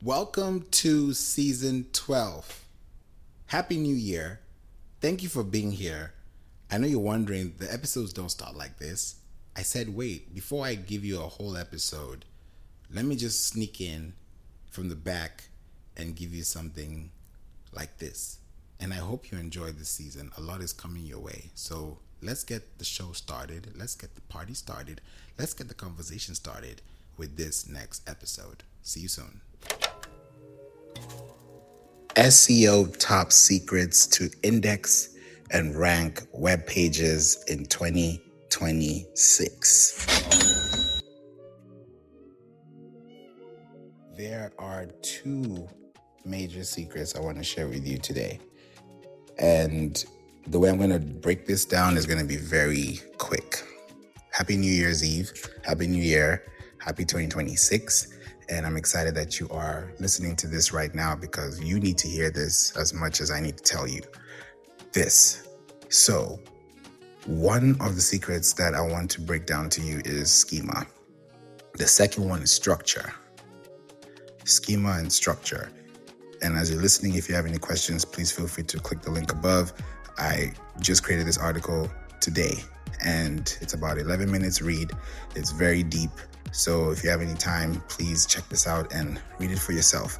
Welcome to season 12. Happy New Year. Thank you for being here. I know you're wondering, the episodes don't start like this. I said, wait, before I give you a whole episode, let me just sneak in from the back and give you something like this. And I hope you enjoy this season. A lot is coming your way. So let's get the show started. Let's get the party started. Let's get the conversation started with this next episode. See you soon. SEO top secrets to index and rank web pages in 2026. There are two major secrets I want to share with you today. And the way I'm going to break this down is going to be very quick. Happy New Year's Eve. Happy New Year. Happy 2026. And I'm excited that you are listening to this right now because you need to hear this as much as I need to tell you this. So, one of the secrets that I want to break down to you is schema. The second one is structure. Schema and structure. And as you're listening, if you have any questions, please feel free to click the link above. I just created this article today and it's about 11 minutes read. It's very deep. So if you have any time, please check this out and read it for yourself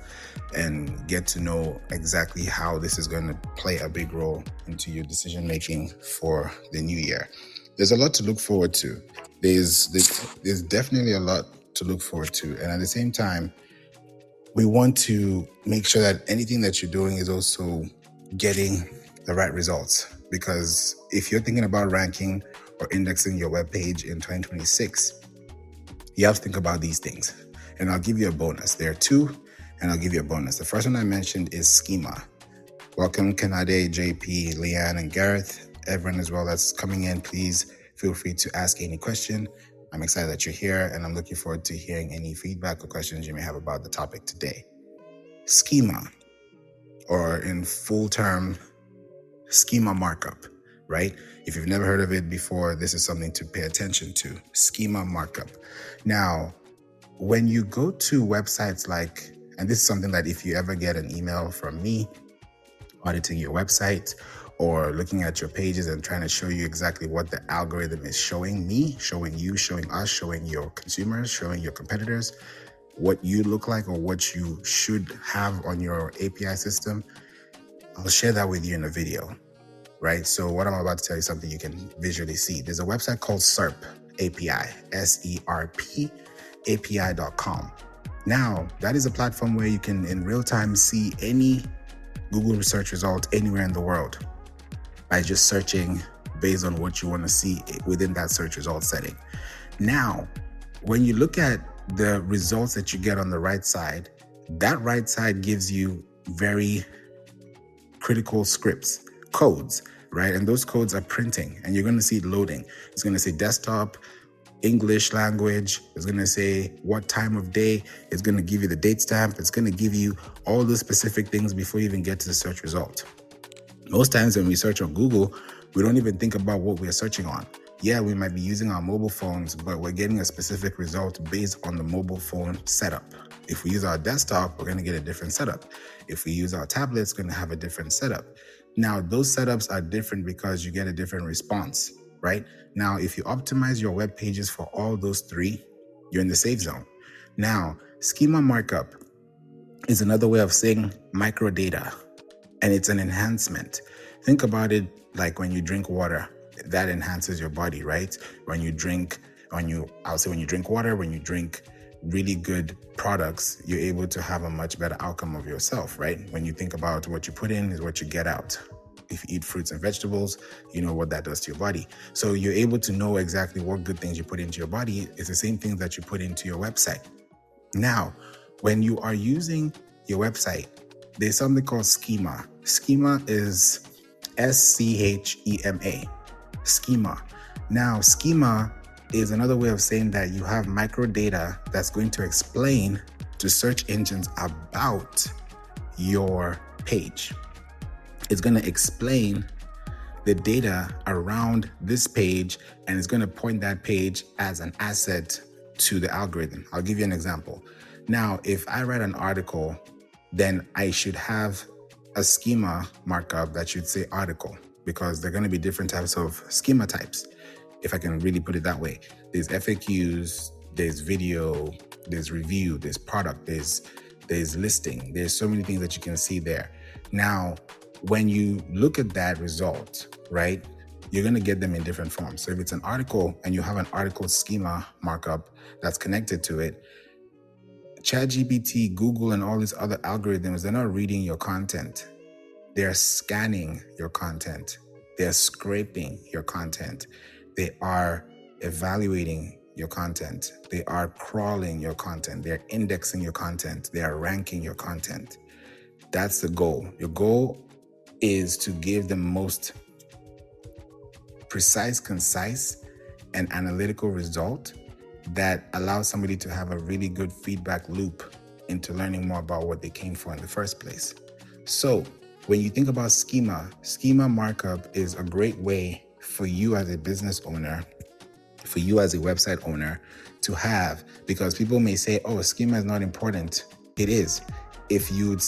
and get to know exactly how this is going to play a big role into your decision making for the new year. There's a lot to look forward to. There's definitely a lot to look forward to. And at the same time, we want to make sure that anything that you're doing is also getting the right results. Because if you're thinking about ranking or indexing your web page in 2026, you have to think about these things. And I'll give you a bonus. There are two, and I'll give you a bonus. The first one I mentioned is schema. Welcome, Kanade, JP, Leanne, and Gareth. Everyone as well that's coming in, please feel free to ask any question. I'm excited that you're here, and I'm looking forward to hearing any feedback or questions you may have about the topic today. Schema, or in full term, schema markup, right? If you've never heard of it before, this is something to pay attention to. Schema markup. Now, when you go to websites like, and this is something that if you ever get an email from me auditing your website or looking at your pages and trying to show you exactly what the algorithm is showing me, showing you, showing us, showing your consumers, showing your competitors, what you look like or what you should have on your API system, I'll share that with you in a video. Right? So what I'm about to tell you is something you can visually see. There's a website called SERP API, SERP API.com. Now, that is a platform where you can in real time see any Google search result anywhere in the world by just searching based on what you want to see within that search result setting. Now, when you look at the results that you get on the right side, that right side gives you very critical scripts, codes, right? And those codes are printing and you're going to see it loading. It's going to say desktop, English language. It's going to say what time of day. It's going to give you the date stamp. It's going to give you all the specific things before you even get to the search result. Most times when we search on Google, we don't even think about what we're searching on. Yeah, we might be using our mobile phones, but we're getting a specific result based on the mobile phone setup. If we use our desktop, we're going to get a different setup. If we use our tablet, it's going to have a different setup. Now, those setups are different because you get a different response, right? Now, if you optimize your web pages for all those three, you're in the safe zone. Now, schema markup is another way of saying microdata, and it's an enhancement. Think about it like when you drink water, that enhances your body, right? When you drink water, when you drink really good products, you're able to have a much better outcome of yourself, right? When you think about what you put in is what you get out. If you eat fruits and vegetables, you know what that does to your body. So you're able to know exactly what good things you put into your body. It's the same thing that you put into your website. Now, when you are using your website, there's something called schema. Schema is SCHEMA. Schema. Now, schema is another way of saying that you have microdata that's going to explain to search engines about your page. It's going to explain the data around this page, and it's going to point that page as an asset to the algorithm. I'll give you an example. Now, if I write an article, then I should have a schema markup that should say article, because there are going to be different types of schema types, if I can really put it that way. There's FAQs, there's video, there's review, there's product, there's listing. There's so many things that you can see there. Now, when you look at that result, right, you're going to get them in different forms. So if it's an article and you have an article schema markup that's connected to it, ChatGPT, Google, and all these other algorithms, they're not reading your content. They're scanning your content. They're scraping your content. They are evaluating your content. They are crawling your content. They're indexing your content. They are ranking your content. That's the goal. Your goal is to give the most precise, concise, and analytical result that allows somebody to have a really good feedback loop into learning more about what they came for in the first place. So when you think about schema markup is a great way for you as a business owner, for you as a website owner to have, because people may say, oh, schema is not important. It is. If you'd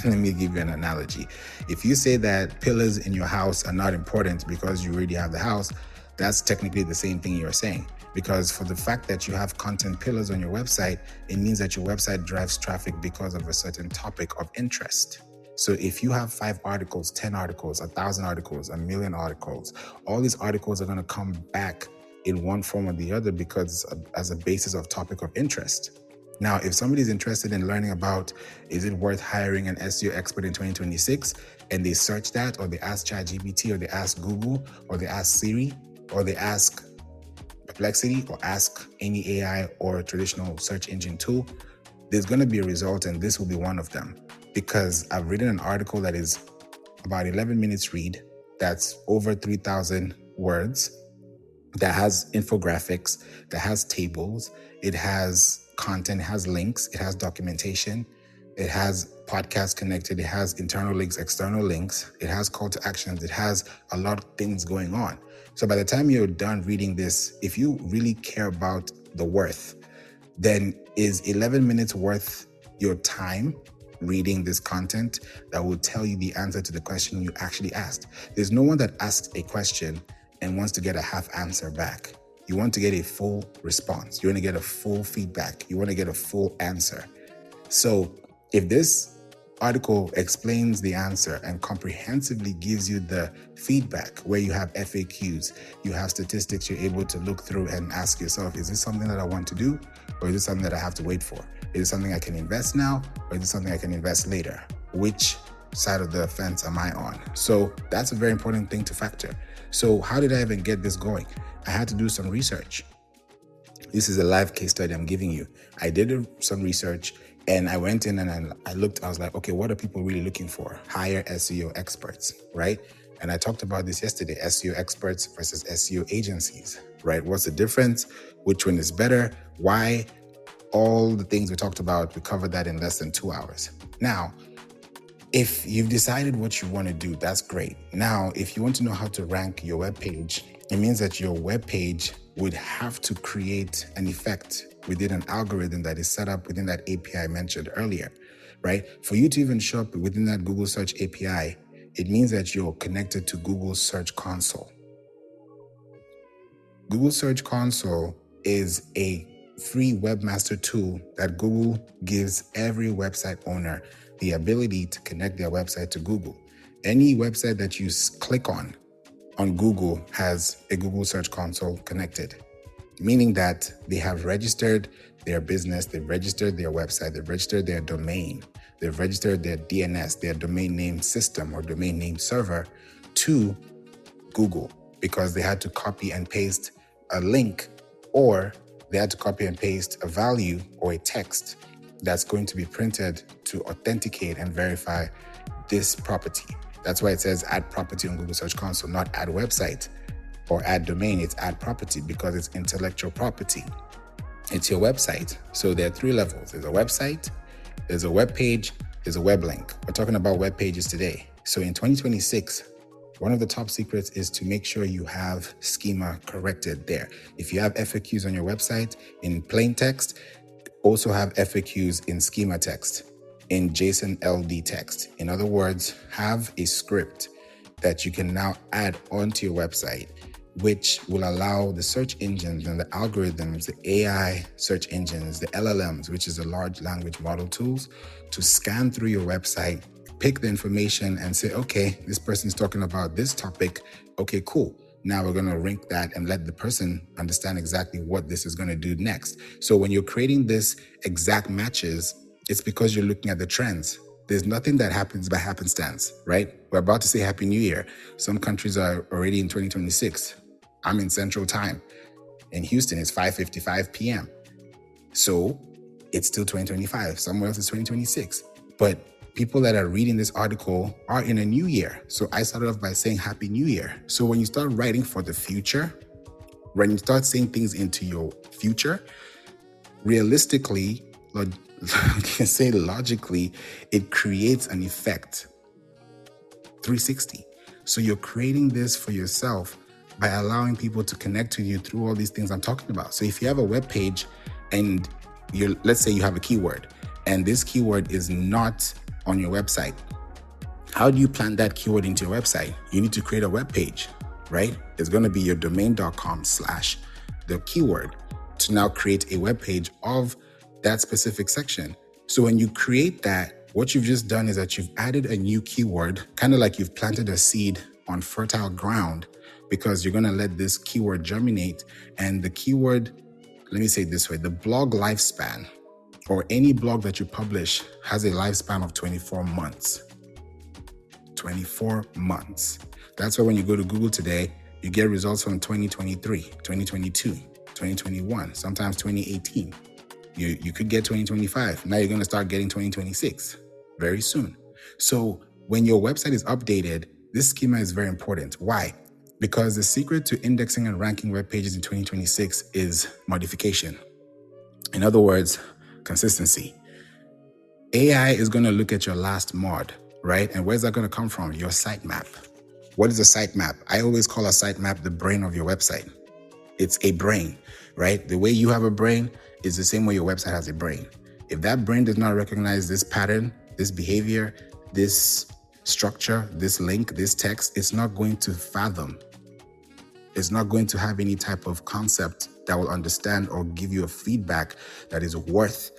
let me give you an analogy. If you say that pillars in your house are not important because you already have the house, that's technically the same thing you're saying. Because for the fact that you have content pillars on your website, it means that your website drives traffic because of a certain topic of interest. So if you have 5 articles, 10 articles, 1,000 articles, 1,000,000 articles, all these articles are going to come back in one form or the other because as a basis of topic of interest. Now, if somebody's interested in learning about, is it worth hiring an SEO expert in 2026? And they search that, or they ask ChatGPT, or they ask Google, or they ask Siri, or they ask Perplexity, or ask any AI or traditional search engine tool, there's going to be a result, and this will be one of them. Because I've written an article that is about 11 minutes read, that's over 3,000 words, that has infographics, that has tables, it has content, it has links, it has documentation, it has podcasts connected, it has internal links, external links, it has call to actions, it has a lot of things going on. So by the time you're done reading this, if you really care about the worth, then is 11 minutes worth your time reading this content that will tell you the answer to the question you actually asked? There's no one that asks a question and wants to get a half answer back. You want to get a full response. You want to get a full feedback. You want to get a full answer. So if this article explains the answer and comprehensively gives you the feedback, where you have FAQs, you have statistics you're able to look through and ask yourself, is this something that I want to do? Or is this something that I have to wait for? Is it something I can invest now? Or is it something I can invest later? Which side of the fence am I on? So that's a very important thing to factor. So how did I even get this going? I had to do some research. This is a live case study I'm giving you. I did some research and I went in and I looked, I was like, okay, what are people really looking for? Hire SEO experts, right? And I talked about this yesterday, SEO experts versus SEO agencies, right? What's the difference? Which one is better? Why? All the things we talked about, we covered that in less than 2 hours. Now, if you've decided what you want to do, that's great. Now, if you want to know how to rank your web page, it means that your web page would have to create an effect within an algorithm that is set up within that API I mentioned earlier, right? For you to even show up within that Google Search API, it means that you're connected to Google Search Console. Google Search Console is a free webmaster tool that Google gives every website owner the ability to connect their website to Google. Any website that you click on Google has a Google Search Console connected, meaning that they have registered their business, they've registered their website, they've registered their domain, they've registered their DNS, their domain name system or domain name server to Google, because they had to copy and paste a link, or they had to copy and paste a value or a text that's going to be printed to authenticate and verify this property. That's why it says add property on Google Search Console, not add website or add domain. It's add property because it's intellectual property. It's your website. So there are 3 levels. There's a website, there's a web page, there's a web link. We're talking about web pages today. So in 2026, one of the top secrets is to make sure you have schema corrected there. If you have FAQs on your website in plain text, Also have FAQs in schema text, in JSON LD text. In other words, have a script that you can now add onto your website, which will allow the search engines and the algorithms, the AI search engines, the LLMs, which is the large language model tools, to scan through your website, pick the information and say, okay, this person's talking about this topic. Okay, cool. Now we're going to rank that and let the person understand exactly what this is going to do next. So when you're creating this exact matches, it's because you're looking at the trends. There's nothing that happens by happenstance, right? We're about to say Happy New Year. Some countries are already in 2026. I'm in Central Time. In Houston, it's 5:55 p.m. So it's still 2025. Somewhere else it's 2026. But people that are reading this article are in a new year. So I started off by saying Happy New Year. So when you start writing for the future, when you start saying things into your future, realistically, logically, it creates an effect 360. So you're creating this for yourself by allowing people to connect to you through all these things I'm talking about. So if you have a web page and let's say you have a keyword and this keyword is not on your website, how do you plant that keyword into your website? You need to create a web page, right? It's going to be your domain.com/the keyword to now create a web page of that specific section. So when you create that, what you've just done is that you've added a new keyword, kind of like you've planted a seed on fertile ground, because you're going to let this keyword germinate. And the keyword, let me say it this way, the blog lifespan or any blog that you publish has a lifespan of 24 months. 24 months. That's why when you go to Google today, you get results from 2023, 2022, 2021, sometimes 2018. You could get 2025. Now you're going to start getting 2026 very soon. So when your website is updated, this schema is very important. Why? Because the secret to indexing and ranking web pages in 2026 is modification. In other words, consistency. AI is going to look at your last mod, right? And where's that going to come from? Your sitemap. What is a sitemap? I always call a sitemap the brain of your website. It's a brain, right? The way you have a brain is the same way your website has a brain. If that brain does not recognize this pattern, this behavior, this structure, this link, this text, it's not going to fathom. It's not going to have any type of concept that will understand or give you a feedback that is worth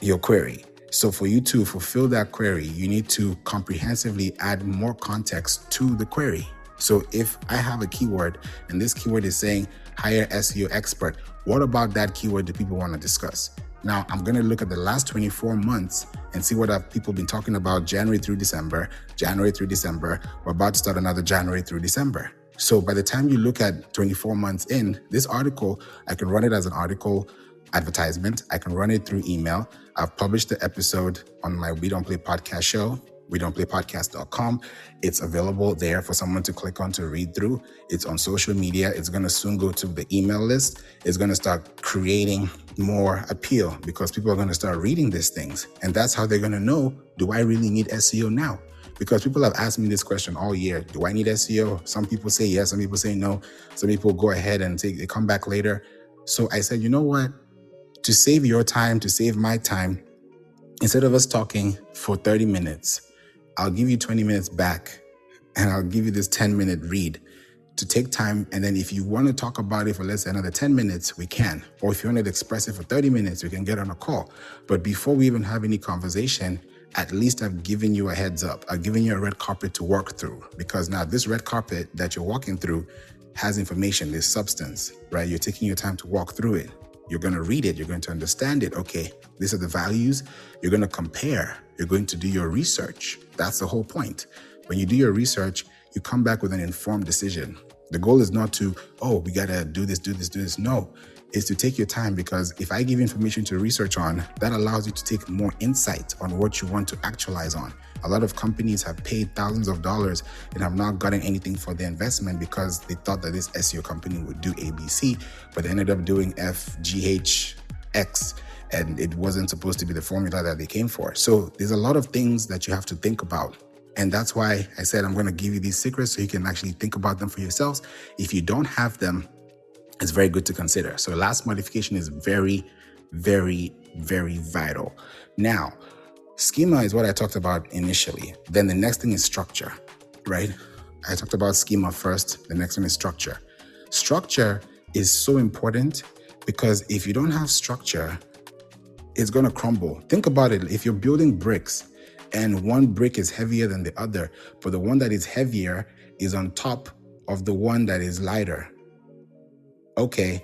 your query. So for you to fulfill that query, you need to comprehensively add more context to the query. So if I have a keyword and this keyword is saying hire SEO expert, what about that keyword do people want to discuss? Now I'm going to look at the last 24 months and see what have people been talking about January through December. We're about to start another January through December. So by the time you look at 24 months in, this article, I can run it as an article advertisement. I can run it through email. I've published the episode on my We Don't Play podcast show, wedon'tplaypodcast.com. It's available there for someone to click on to read through. It's on social media. It's going to soon go to the email list. It's going to start creating more appeal because people are going to start reading these things. And that's how they're going to know, do I really need SEO now? Because people have asked me this question all year. Do I need SEO? Some people say yes, some people say no. Some people go ahead and they come back later. So I said, you know what? To save your time, to save my time, instead of us talking for 30 minutes, I'll give you 20 minutes back and I'll give you this 10-minute read to take time. And then if you want to talk about it for let's say another 10 minutes, we can. Or if you want to express it for 30 minutes, we can get on a call. But before we even have any conversation, at least I've given you a heads up. I've given you a red carpet to work through, because now this red carpet that you're walking through has information, there's substance, right? You're taking your time to walk through it. You're going to read it. You're going to understand it. Okay, these are the values. You're going to compare. You're going to do your research. That's the whole point. When you do your research, you come back with an informed decision. The goal is not to, oh, we got to do this. No, it's to take your time, because if I give you information to research on, that allows you to take more insight on what you want to actualize on. A lot of companies have paid thousands of dollars and have not gotten anything for their investment because they thought that this SEO company would do ABC, but they ended up doing F, G, H, X, and it wasn't supposed to be the formula that they came for. So there's a lot of things that you have to think about. And that's why I said I'm going to give you these secrets so you can actually think about them for yourselves. If you don't have them, it's very good to consider. So the last modification is very, Very, very vital. Now, schema is what I talked about initially. Then the next thing is structure, right? I talked about schema first. The next one is structure. Structure is so important because if you don't have structure, it's going to crumble. Think about it. If you're building bricks and one brick is heavier than the other, but the one that is heavier is on top of the one that is lighter. Okay,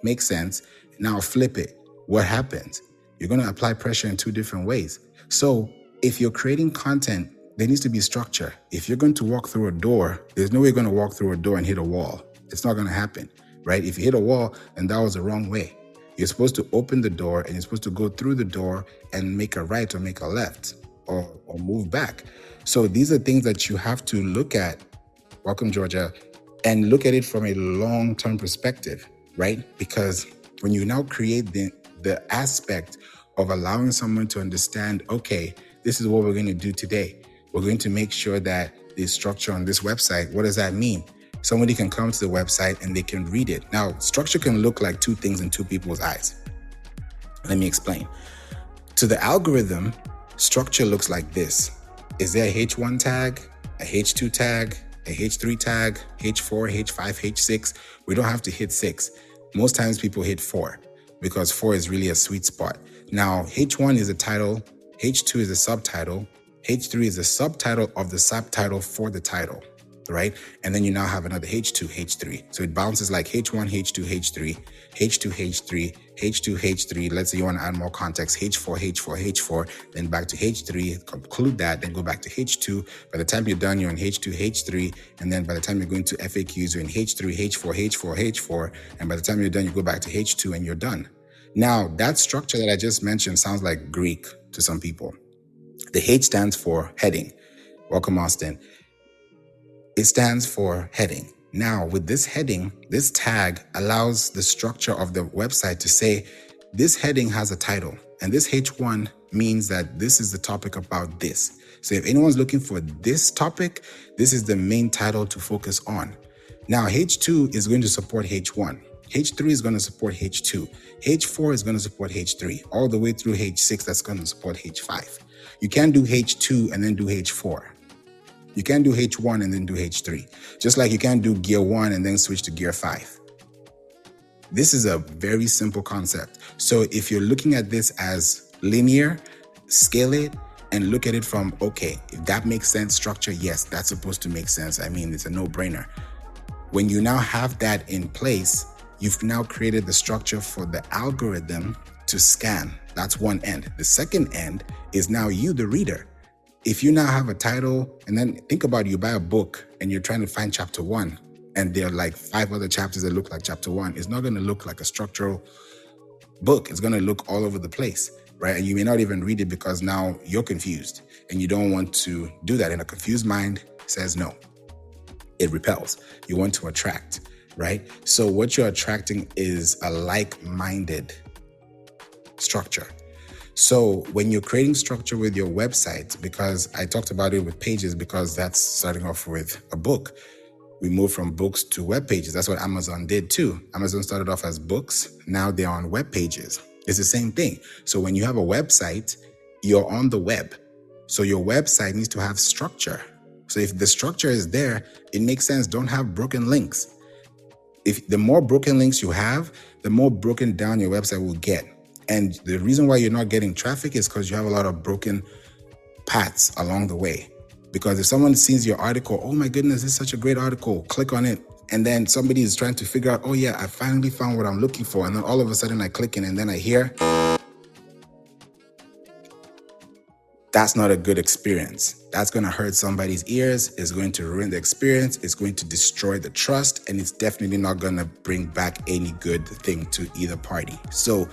makes sense. Now flip it. What happens? You're going to apply pressure in two different ways. So if you're creating content, there needs to be structure. If you're going to walk through a door, there's no way you're going to walk through a door and hit a wall. It's not going to happen, right? If you hit a wall, then that was the wrong way. You're supposed to open the door and you're supposed to go through the door and make a right or make a left or move back. So these are things that you have to look at. Welcome, Georgia. And look at it from a long-term perspective, right? Because when you now create the aspect of allowing someone to understand, okay, this is what we're going to do today. We're going to make sure that there's structure on this website. What does that mean? Somebody can come to the website and they can read it. Now, structure can look like two things in two people's eyes. Let me explain. To the algorithm, structure looks like this. Is there a H1 tag, a H2 tag, a H3 tag, H4, H5, H6? We don't have to hit 6. Most times people hit 4 because 4 is really a sweet spot. Now, H1 is a title, H2 is a subtitle, H3 is a subtitle of the subtitle for the title, right? And then you now have another H2, H3. So it bounces like H1, H2, H3, H2, H3, H2, H3. Let's say you want to add more context, H4, H4, H4, then back to H3, conclude that, then go back to H2. By the time you're done, you're in H2, H3. And then by the time you're going to FAQs, you're in H3, H4, H4, H4. And by the time you're done, you go back to H2 and you're done. Now, that structure that I just mentioned sounds like Greek to some people. The H stands for heading. Welcome, Austin. It stands for heading. Now, with this heading, this tag allows the structure of the website to say, this heading has a title, and this H1 means that this is the topic about this. So if anyone's looking for this topic, this is the main title to focus on. Now, H2 is going to support H1. H3 is going to support H2. H4 is going to support H3. All the way through H6, that's going to support H5. You can't do H2 and then do H4. You can't do H1 and then do H3. Just like you can't do gear 1 and then switch to gear 5. This is a very simple concept. So if you're looking at this as linear, scale it and look at it from, okay, if that makes sense, structure, yes, that's supposed to make sense. I mean, it's a no-brainer. When you now have that in place, you've now created the structure for the algorithm to scan. That's one end. The second end is now you, the reader. If you now have a title, and then think about it, you buy a book and you're trying to find chapter 1, and there are like 5 other chapters that look like chapter 1, it's not going to look like a structural book. It's going to look all over the place, right? And you may not even read it because now you're confused and you don't want to do that. And a confused mind says no. It repels. You want to attract, right? So what you're attracting is a like-minded structure. So when you're creating structure with your website, because I talked about it with pages, because that's starting off with a book. We moved from books to web pages. That's what Amazon did too. Amazon started off as books. Now they're on web pages. It's the same thing. So when you have a website, you're on the web. So your website needs to have structure. So if the structure is there, it makes sense. Don't have broken links. If the more broken links you have, the more broken down your website will get. And the reason why you're not getting traffic is because you have a lot of broken paths along the way. Because if someone sees your article, oh my goodness, this is such a great article, click on it. And then somebody is trying to figure out, oh yeah, I finally found what I'm looking for. And then all of a sudden I click in and then I hear, that's not a good experience. That's going to hurt somebody's ears. It's going to ruin the experience. It's going to destroy the trust. And it's definitely not going to bring back any good thing to either party. So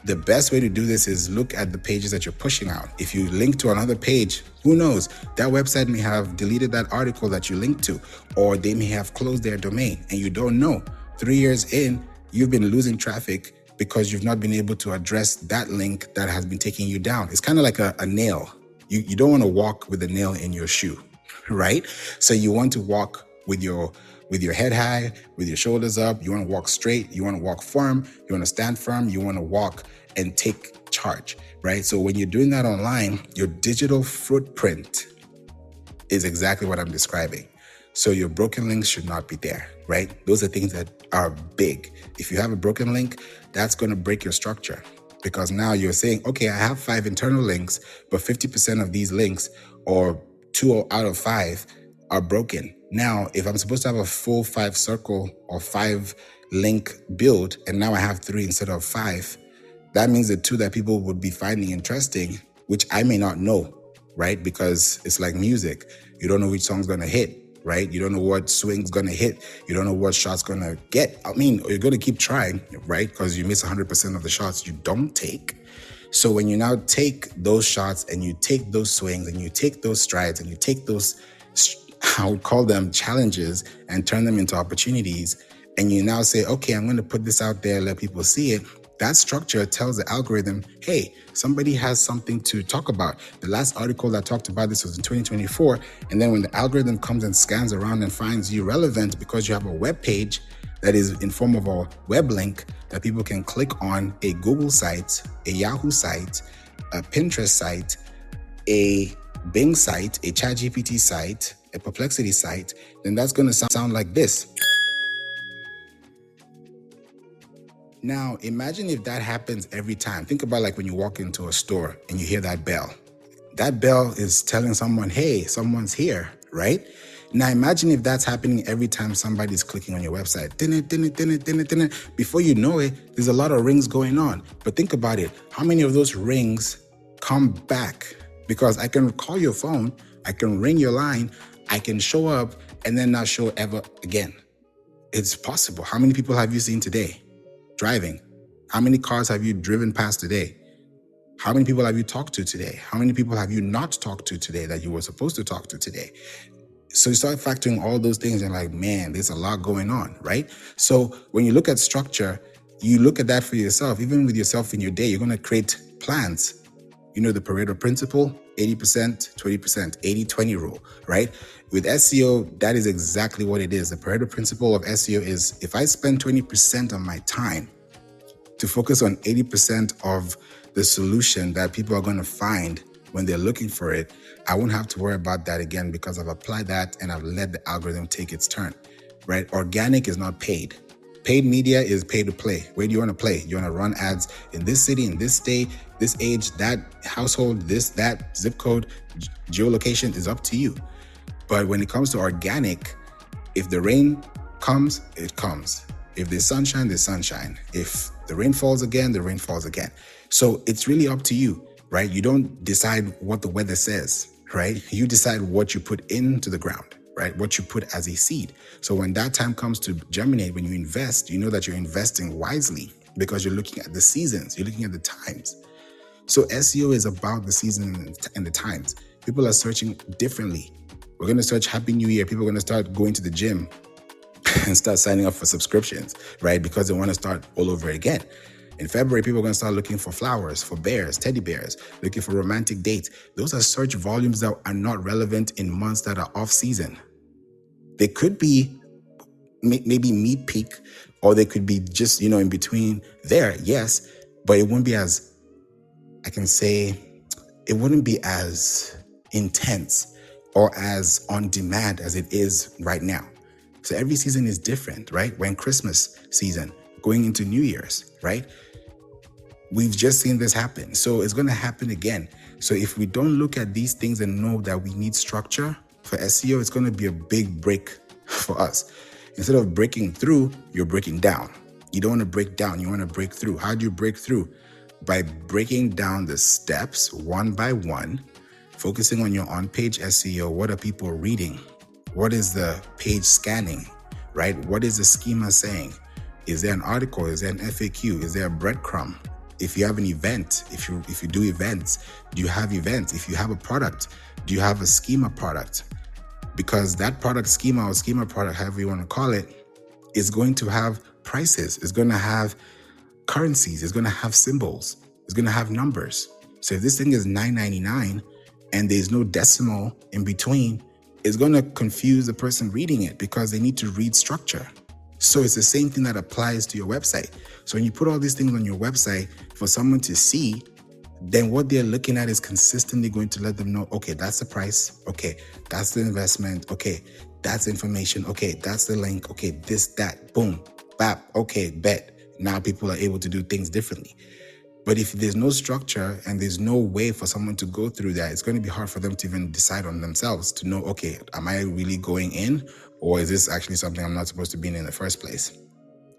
the best way to do this is look at the pages that you're pushing out. If you link to another page, who knows? That website may have deleted that article that you linked to, or they may have closed their domain and you don't know. 3 years in, you've been losing traffic because you've not been able to address that link that has been taking you down. It's kind of like a nail. You don't want to walk with a nail in your shoe, right? So you want to walk with your head high, with your shoulders up. You want to walk straight. You want to walk firm. You want to stand firm. You want to walk and take charge, right? So when you're doing that online, your digital footprint is exactly what I'm describing. So your broken links should not be there, right? Those are things that are big. If you have a broken link, that's going to break your structure, because now you're saying, okay, I have 5 internal links, but 50% of these links, or 2 out of 5, are broken. Now, if I'm supposed to have a full 5 circle or 5 link build, and now I have 3 instead of 5, that means the 2 that people would be finding interesting, which I may not know, right? Because it's like music. You don't know which song's going to hit, right? You don't know what swing's going to hit. You don't know what shot's going to get. I mean, you're going to keep trying, right? Because you miss 100% of the shots you don't take. So when you now take those shots and you take those swings and you take those strides and you take those, I would call them challenges, and turn them into opportunities, and you now say, okay, I'm going to put this out there, let people see it. That structure tells the algorithm, hey, somebody has something to talk about. The last article that talked about this was in 2024. And then when the algorithm comes and scans around and finds you relevant because you have a web page that is in form of a web link that people can click on, a Google site, a Yahoo site, a Pinterest site, a Bing site, a ChatGPT site, a Perplexity site, then that's going to sound like this. Now, imagine if that happens every time. Think about like when you walk into a store and you hear that bell. That bell is telling someone, hey, someone's here, right? Now, imagine if that's happening every time somebody's clicking on your website. Before you know it, there's a lot of rings going on. But think about it. How many of those rings come back? Because I can call your phone, I can ring your line, I can show up and then not show ever again. It's possible. How many people have you seen today driving? How many cars have you driven past today? How many people have you talked to today? How many people have you not talked to today that you were supposed to talk to today? So you start factoring all those things and like, man, there's a lot going on, right? So when you look at structure, you look at that for yourself. Even with yourself in your day, you're going to create plans. You know the Pareto principle, 80%, 20%, 80-20 rule, right? With SEO, that is exactly what it is. The Pareto principle of SEO is if I spend 20% of my time to focus on 80% of the solution that people are going to find when they're looking for it, I won't have to worry about that again because I've applied that and I've let the algorithm take its turn, right? Organic is not paid. Paid media is pay to play. Where do you want to play? You want to run ads in this city, in this state, this age, that household, this, that, zip code, geolocation is up to you. But when it comes to organic, if the rain comes, it comes. If there's sunshine, there's sunshine. If the rain falls again, the rain falls again. So it's really up to you, right? You don't decide what the weather says, right? You decide what you put into the ground, right? What you put as a seed. So when that time comes to germinate, when you invest, you know that you're investing wisely because you're looking at the seasons, you're looking at the times. So SEO is about the season and the times. People are searching differently. We're going to search Happy New Year. People are going to start going to the gym and start signing up for subscriptions, right? Because they want to start all over again. In February, people are going to start looking for flowers, for bears, teddy bears, looking for romantic dates. Those are search volumes that are not relevant in months that are off season. They could be maybe mid-peak, or they could be just, in between there, yes, but it wouldn't be as, I can say, it wouldn't be as intense or as on demand as it is right now. So every season is different, right? We're in Christmas season, going into New Year's, right? We've just seen this happen. So it's going to happen again. So if we don't look at these things and know that we need structure for SEO, it's going to be a big break for us. Instead of breaking through, you're breaking down. You don't want to break down. You want to break through. How do you break through? By breaking down the steps one by one, focusing on your on-page SEO. What are people reading? What is the page scanning, right? What is the schema saying? Is there an article? Is there an FAQ? Is there a breadcrumb? If you have an event, if you do events, do you have events? If you have a product, do you have a schema product? Because that product schema or schema product, however you want to call it, is going to have prices. It's going to have currencies. It's going to have symbols. It's going to have numbers. So if this thing is $9.99 and there's no decimal in between, it's going to confuse the person reading it because they need to read structure. So it's the same thing that applies to your website. So when you put all these things on your website for someone to see, then what they're looking at is consistently going to let them know, okay, that's the price. Okay, that's the investment. Okay, that's information. Okay, that's the link. Okay, this, that, boom, bap. Okay, bet. Now people are able to do things differently. But if there's no structure and there's no way for someone to go through that, it's going to be hard for them to even decide on themselves to know, okay, am I really going in, or is this actually something I'm not supposed to be in the first place?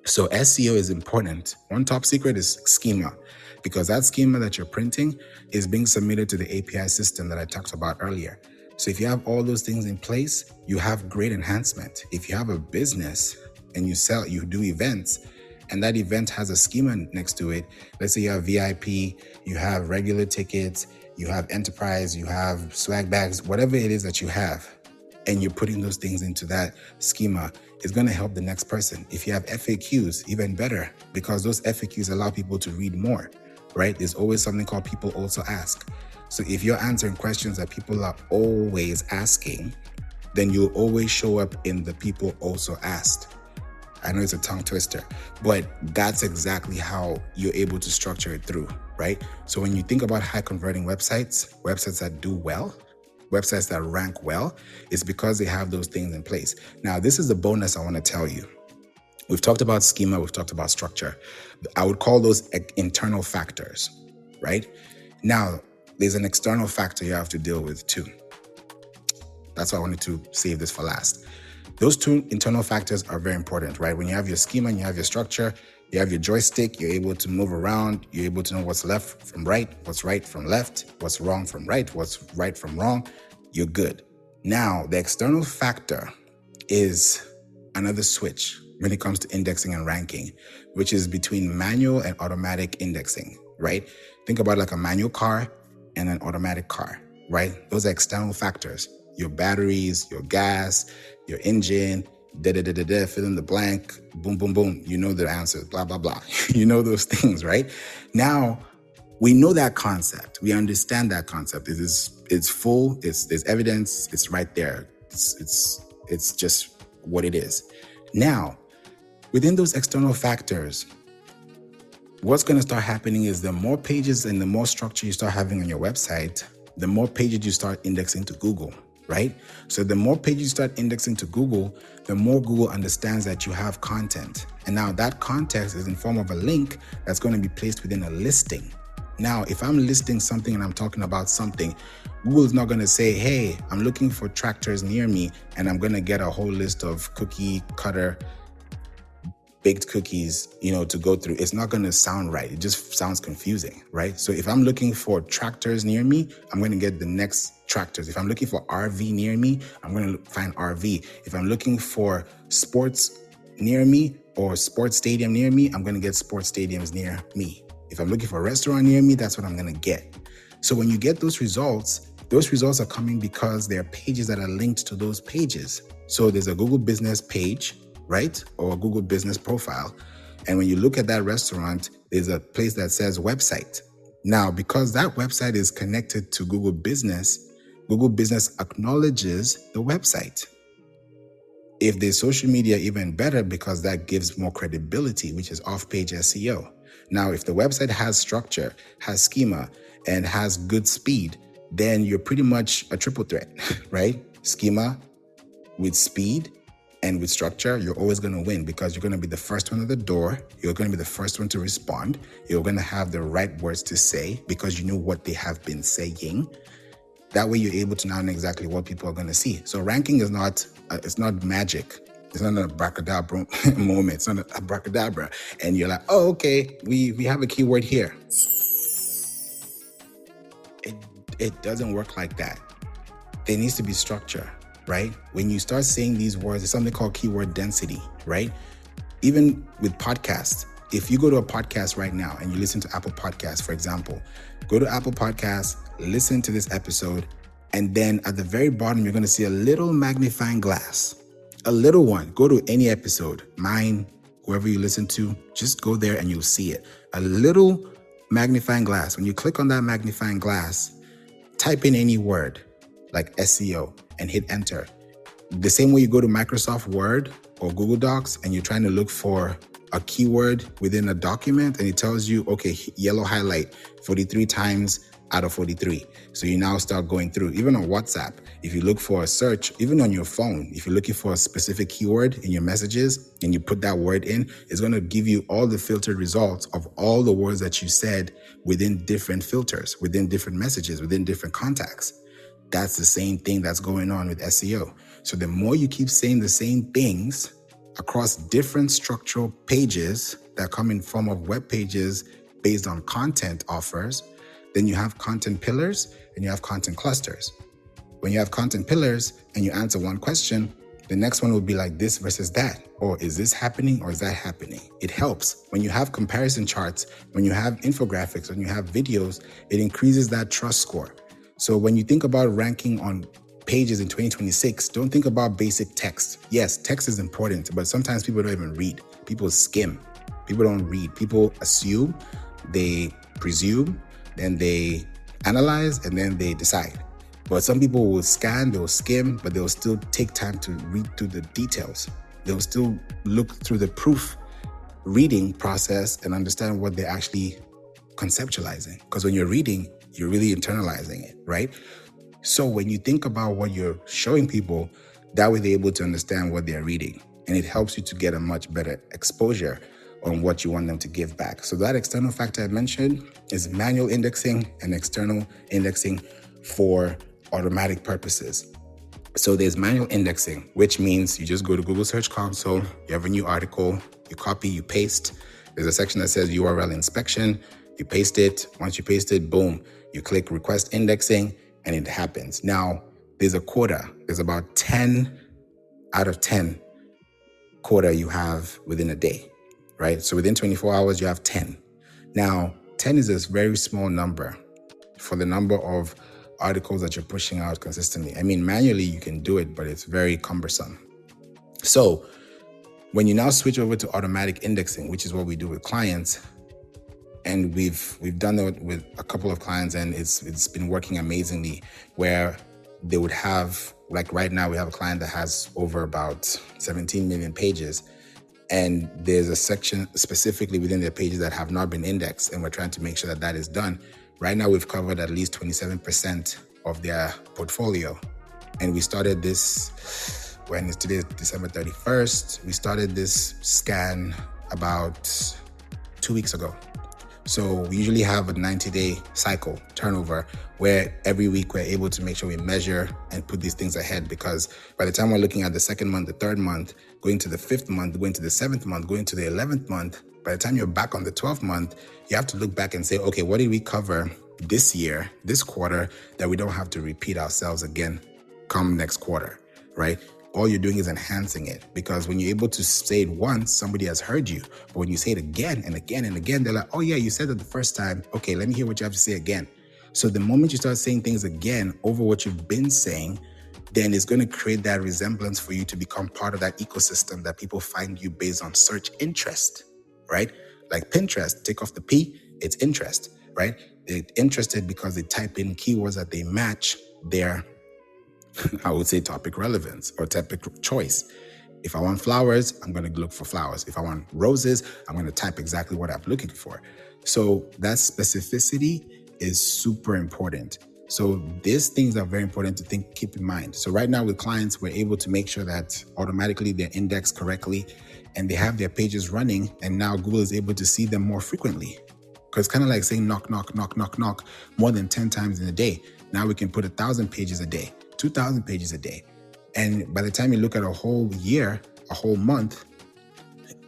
So SEO is important. One top secret is schema, because that schema that you're printing is being submitted to the API system that I talked about earlier. So if you have all those things in place, you have great enhancement. If you have a business and you do events, and that event has a schema next to it, let's say you have VIP, you have regular tickets, you have enterprise, you have swag bags, whatever it is that you have, and you're putting those things into that schema, it's going to help the next person. If you have FAQs, even better, because those FAQs allow people to read more, right? There's always something called people also ask. So if you're answering questions that people are always asking, then you'll always show up in the people also asked. I know it's a tongue twister, but that's exactly how you're able to structure it through, right? So when you think about high converting websites that do well, websites that rank well, it's because they have those things in place. Now, this is the bonus I want to tell you. We've talked about schema, we've talked about structure. I would call those internal factors, right? Now, there's an external factor you have to deal with too. That's why I wanted to save this for last. Those two internal factors are very important, right? When you have your schema and you have your structure, you have your joystick, you're able to move around, you're able to know what's left from right, what's right from left, what's wrong from right, what's right from wrong, you're good. Now, the external factor is another switch when it comes to indexing and ranking, which is between manual and automatic indexing, right? Think about like a manual car and an automatic car, right? Those are external factors. Your batteries, your gas, your engine, fill in the blank, boom, boom, boom. You know the answers, blah, blah, blah. You know those things, right? Now, we know that concept. We understand that concept. It's full, there's evidence, it's right there. It's just what it is. Now, within those external factors, what's going to start happening is the more pages and the more structure you start having on your website, the more pages you start indexing to Google, right? So the more pages you start indexing to Google, the more Google understands that you have content. And now that context is in form of a link that's going to be placed within a listing. Now, if I'm listing something and I'm talking about something, Google's not going to say, hey, I'm looking for tractors near me, and I'm going to get a whole list of cookie cutter baked cookies, to go through. It's not going to sound right. It just sounds confusing, right? So if I'm looking for tractors near me, I'm going to get the next tractors. If I'm looking for RV near me, I'm going to find RV. If I'm looking for sports near me or sports stadium near me, I'm going to get sports stadiums near me. If I'm looking for a restaurant near me, that's what I'm going to get. So when you get those results are coming because there are pages that are linked to those pages. So there's a Google Business page, right? Or a Google Business profile. And when you look at that restaurant, there's a place that says website. Now, because that website is connected to Google Business acknowledges the website. If there's social media, even better, because that gives more credibility, which is off-page SEO. Now, if the website has structure, has schema, and has good speed, then you're pretty much a triple threat, right? Schema with speed and with structure, you're always going to win because you're going to be the first one at the door. You're going to be the first one to respond. You're going to have the right words to say because you know what they have been saying. That way you're able to now know exactly what people are going to see. So ranking is not, it's not magic. It's not an abracadabra moment. It's not an abracadabra. And you're like, oh, okay, we have a keyword here. It doesn't work like that. There needs to be structure, right? When you start saying these words, there's something called keyword density, right? Even with podcasts, if you go to a podcast right now and you listen to Apple Podcasts, for example, go to Apple Podcasts, listen to this episode, and then at the very bottom, you're going to see a little magnifying glass, a little one. Go to any episode, mine, whoever you listen to, just go there and you'll see it. A little magnifying glass. When you click on that magnifying glass, type in any word like SEO and hit enter. The same way you go to Microsoft Word or Google Docs and you're trying to look for a keyword within a document and it tells you, okay, yellow highlight 43 times out of 43. So you now start going through, even on WhatsApp, if you look for a search, even on your phone, if you're looking for a specific keyword in your messages and you put that word in, it's going to give you all the filtered results of all the words that you said within different filters, within different messages, within different contacts. That's the same thing that's going on with SEO. So the more you keep saying the same things across different structural pages that come in form of web pages based on content offers, then you have content pillars and you have content clusters. When you have content pillars and you answer one question, the next one will be like this versus that. Or is this happening or is that happening? It helps. When you have comparison charts, when you have infographics, when you have videos, it increases that trust score. So when you think about ranking on pages in 2026, don't think about basic text. Yes, text is important, but sometimes people don't even read. People skim. People don't read. People assume, they presume, then they analyze, and then they decide. But some people will scan, they'll skim, but they'll still take time to read through the details. They'll still look through the proof reading process and understand what they're actually conceptualizing. Because when you're reading, you're really internalizing it, right? So when you think about what you're showing people, that way they're able to understand what they're reading. And it helps you to get a much better exposure on what you want them to give back. So that external factor I mentioned is manual indexing and external indexing for automatic purposes. So there's manual indexing, which means you just go to Google Search Console, you have a new article, you copy, you paste. There's a section that says URL inspection, you paste it. Once you paste it, boom, you click request indexing and it happens. Now, there's a quota. There's about 10 out of 10 quota you have within a day, right? So within 24 hours, you have 10. Now, 10 is a very small number for the number of articles that you're pushing out consistently. I mean, manually you can do it, but it's very cumbersome. So when you now switch over to automatic indexing, which is what we do with clients, and we've done it with a couple of clients and it's been working amazingly, where they would have, like right now we have a client that has over about 17 million pages. And there's a section specifically within their pages that have not been indexed. And we're trying to make sure that that is done. Right now, we've covered at least 27% of their portfolio. And we started this, today is December 31st. We started this scan about 2 weeks ago. So we usually have a 90-day cycle turnover where every week we're able to make sure we measure and put these things ahead, because by the time we're looking at the second month, the third month, going to the fifth month, going to the seventh month, going to the 11th month, by the time you're back on the 12th month, you have to look back and say, okay, what did we cover this year, this quarter, that we don't have to repeat ourselves again come next quarter, right? All you're doing is enhancing it, because when you're able to say it once, somebody has heard you. But when you say it again and again and again, they're like, oh yeah, you said it the first time. Okay, let me hear what you have to say again. So the moment you start saying things again over what you've been saying, then it's going to create that resemblance for you to become part of that ecosystem that people find you based on search interest, right? Like Pinterest, take off the P, it's interest, right? They're interested because they type in keywords that they match their, I would say, topic relevance or topic choice. If I want flowers, I'm going to look for flowers. If I want roses, I'm going to type exactly what I'm looking for. So that specificity is super important. So these things are very important to keep in mind. So right now with clients, we're able to make sure that automatically they're indexed correctly and they have their pages running, and now Google is able to see them more frequently. Because it's kind of like saying knock, knock, knock, knock, knock more than 10 times in a day. Now we can put 1,000 pages a day, 2,000 pages a day. And by the time you look at a whole year, a whole month,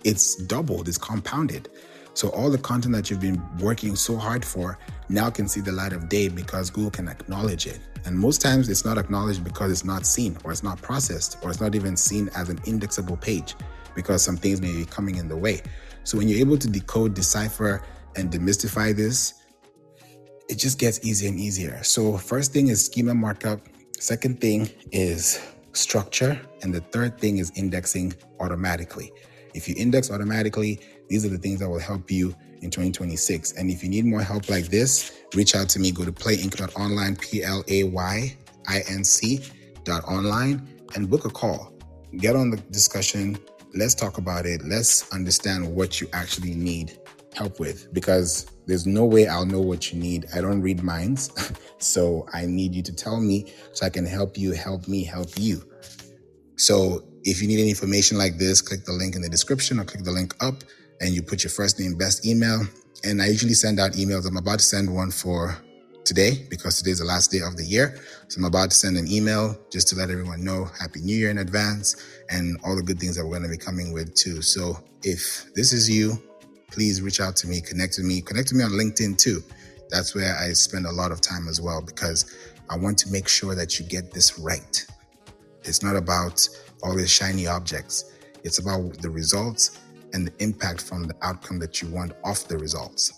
it's doubled, it's compounded. So all the content that you've been working so hard for now can see the light of day because Google can acknowledge it. And most times it's not acknowledged because it's not seen or it's not processed or it's not even seen as an indexable page because some things may be coming in the way. So when you're able to decode, decipher, and demystify this, it just gets easier and easier. So first thing is schema markup. Second thing is structure. And the third thing is indexing automatically. If you index automatically, these are the things that will help you in 2026. And if you need more help like this, reach out to me. Go to playinc.online, playinc.online, and book a call. Get on the discussion. let's talk about it. Let's understand what you actually need help with, because there's no way I'll know what you need. I don't read minds. So I need you to tell me so I can help you, help me, help you. So if you need any information like this, click the link in the description or click the link up and you put your first name, best email. And I usually send out emails. I'm about to send one for today because today's the last day of the year. So I'm about to send an email just to let everyone know Happy New Year in advance and all the good things that we're going to be coming with too. So if this is you, please reach out to me, connect with me on LinkedIn too. That's where I spend a lot of time as well, because I want to make sure that you get this right. It's not about all these shiny objects. It's about the results and the impact from the outcome that you want off the results.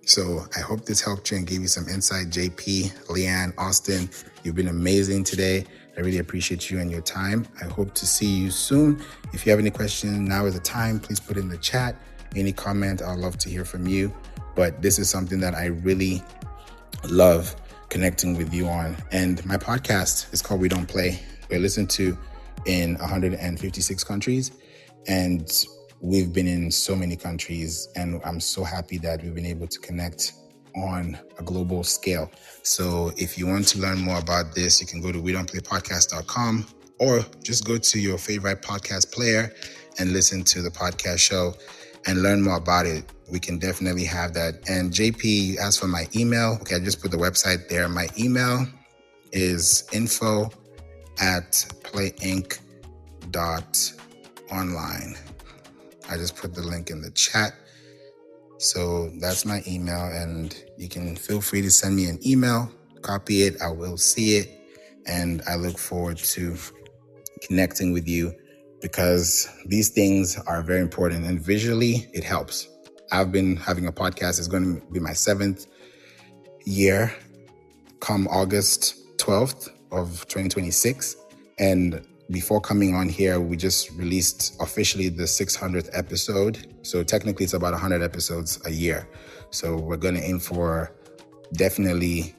So I hope this helped you and gave you some insight. JP, Leanne, Austin, you've been amazing today. I really appreciate you and your time. I hope to see you soon. If you have any questions, now is the time. Please put in the chat. Any comment, I'd love to hear from you. But this is something that I really love connecting with you on. And my podcast is called We Don't Play. We're listened to in 156 countries. And we've been in so many countries, and I'm so happy that we've been able to connect on a global scale. So if you want to learn more about this, you can go to wedon'tplaypodcast.com or just go to your favorite podcast player and listen to the podcast show and learn more about it. We can definitely have that. And JP, you asked for my email. Okay, I just put the website there. My email is info@playinc.online. I just put the link in the chat. So that's my email, and you can feel free to send me an email, copy it, I will see it. And I look forward to connecting with you, because these things are very important, and visually it helps. I've been having a podcast. It's going to be my 7th year come August 12th of 2026. And before coming on here, we just released officially the 600th episode. So technically it's about 100 episodes a year. So we're going to aim for definitely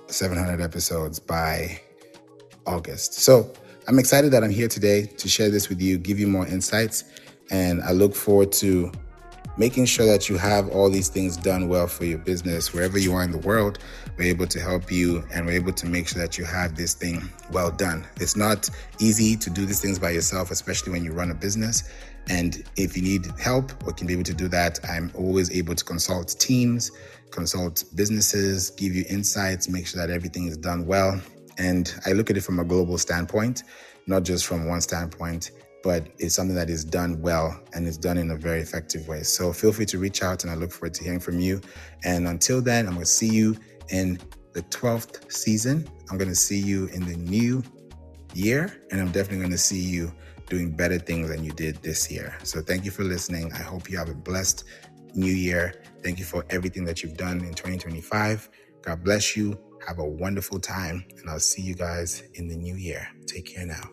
700 episodes by August. So I'm excited that I'm here today to share this with you, give you more insights. And I look forward to making sure that you have all these things done well for your business. Wherever you are in the world, we're able to help you, and we're able to make sure that you have this thing well done. It's not easy to do these things by yourself, especially when you run a business. And if you need help or can be able to do that, I'm always able to consult teams, consult businesses, give you insights, make sure that everything is done well. And I look at it from a global standpoint, not just from one standpoint, but it's something that is done well and is done in a very effective way. So feel free to reach out, and I look forward to hearing from you. And until then, I'm going to see you in the 12th season. I'm going to see you in the new year, and I'm definitely going to see you doing better things than you did this year. So thank you for listening. I hope you have a blessed new year. Thank you for everything that you've done in 2025. God bless you. Have a wonderful time, and I'll see you guys in the new year. Take care now.